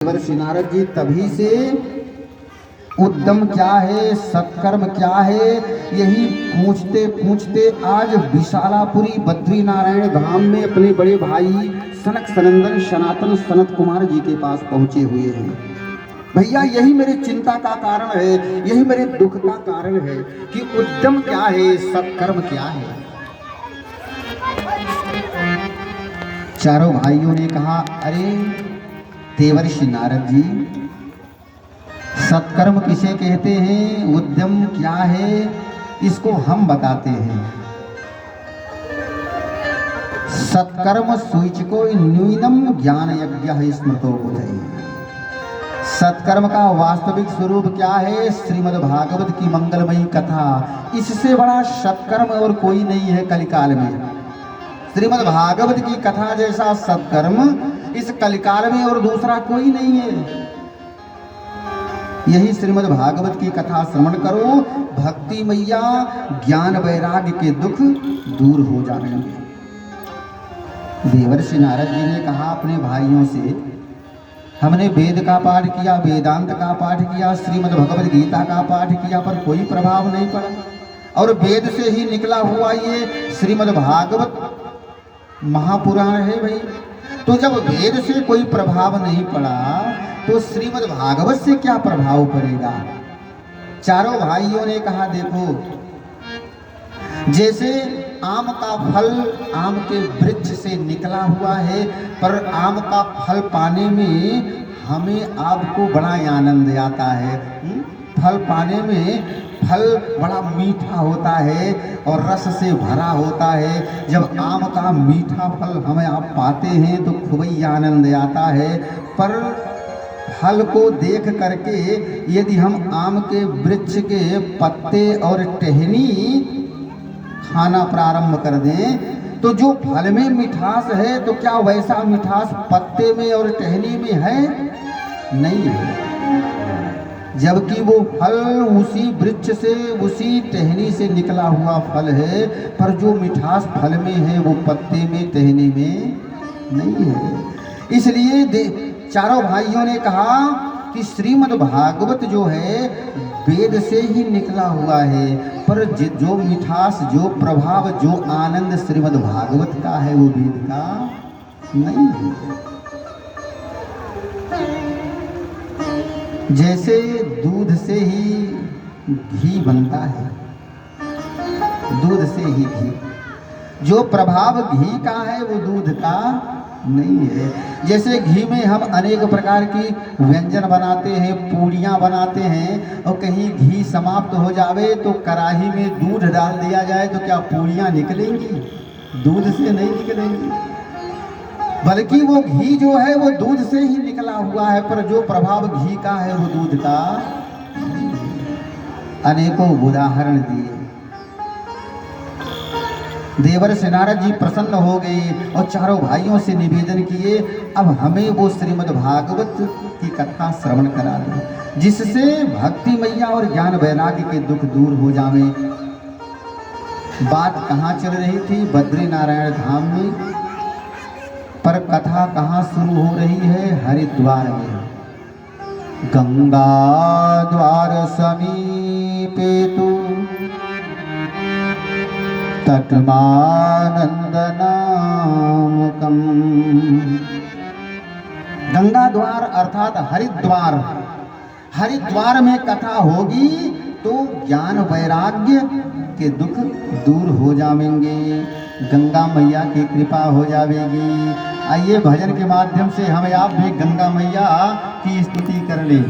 देवर्षि नारद जी तभी से उद्यम क्या है, सत्कर्म क्या है, यही पूछते पूछते आज विशालापुरी बद्री नारायण धाम में अपने बड़े भाई सनक सनंदन सनातन सनत कुमार जी के पास पहुंचे हुए हैं। भैया यही मेरी चिंता का कारण है, यही मेरे दुख का कारण है कि उद्यम क्या है, सत्कर्म क्या है। चारों भाइयों ने कहा, अरे देवर्षि नारद जी, सत्कर्म किसे कहते हैं, उद्यम क्या है, इसको हम बताते हैं। सत्कर्म सूचको न्यूनम ज्ञान यज्ञ स्मृतो बुधै। सत्कर्म का वास्तविक स्वरूप क्या है, श्रीमद् भागवत की मंगलमयी कथा, इससे बड़ा सत्कर्म और कोई नहीं है कलिकाल में। श्रीमद् भागवत की कथा जैसा सत्कर्म इस कलिकाल में और दूसरा कोई नहीं है। यही श्रीमद् भागवत की कथा श्रवण करो, भक्ति मैया ज्ञान वैराग्य के दुख दूर हो जाएंगे। देवर्षि नारद जी ने कहा अपने भाइयों से, हमने वेद का पाठ किया, वेदांत का पाठ किया, श्रीमद् भगवद गीता का पाठ किया, पर कोई प्रभाव नहीं पड़ा। और वेद से ही निकला हुआ ये श्रीमद् भागवत महापुराण है भाई। तो जब वेद से कोई प्रभाव नहीं पड़ा तो श्रीमद् भागवत से क्या प्रभाव पड़ेगा। चारों भाइयों ने कहा, देखो जैसे आम का फल आम के वृक्ष से निकला हुआ है, पर आम का फल पाने में हमें आपको बड़ा आनंद आता है। फल पाने में फल बड़ा मीठा होता है और रस से भरा होता है। जब आम का मीठा फल हमें आप पाते हैं तो खूब ही आनंद आता है। पर फल को देख करके यदि हम आम के वृक्ष के पत्ते और टहनी खाना प्रारंभ कर दें तो जो फल में मिठास है, तो क्या वैसा मिठास पत्ते में और टहनी में है? नहीं है। जबकि वो फल उसी वृक्ष से उसी टहनी से निकला हुआ फल है, पर जो मिठास फल में है वो पत्ते में टहनी में नहीं है। इसलिए चारों भाइयों ने कहा कि श्रीमद् भागवत जो है वेद से ही निकला हुआ है, पर जो मिठास, जो प्रभाव, जो आनंद श्रीमद् भागवत का है वो वेद का नहीं है। जैसे दूध से ही घी बनता है, दूध से ही घी, जो प्रभाव घी का है वो दूध का नहीं है। जैसे घी में हम अनेक प्रकार की व्यंजन बनाते हैं, पूड़ियाँ बनाते हैं, और कहीं घी समाप्त हो जावे तो कढ़ाई में दूध डाल दिया जाए तो क्या पूड़ियाँ निकलेंगी? दूध से नहीं निकलेंगी, बल्कि वो घी जो है वो दूध से ही निकला हुआ है, पर जो प्रभाव घी का है वो दूध का। अनेकों उदाहरण दिए। देवर्षि नारद जी प्रसन्न हो गए और चारों भाइयों से निवेदन किए, अब हमें वो श्रीमद् भागवत की कथा श्रवण करा दो, जिससे भक्ति मैया और ज्ञान वैराग्य के दुख दूर हो जावे। बात कहाँ चल रही थी? बद्री नारायण धाम में, पर कथा कहाँ शुरू हो रही है? हरिद्वार में। गंगा द्वार समीपे तु तटमानंदनामकम्। गंगा द्वार अर्थात हरिद्वार, हरिद्वार में कथा होगी तो ज्ञान वैराग्य के दुख दूर हो जाएंगे, गंगा मैया की कृपा हो जाएगी। आइए भजन के माध्यम से हम आप भी गंगा मैया की स्तुति कर लें।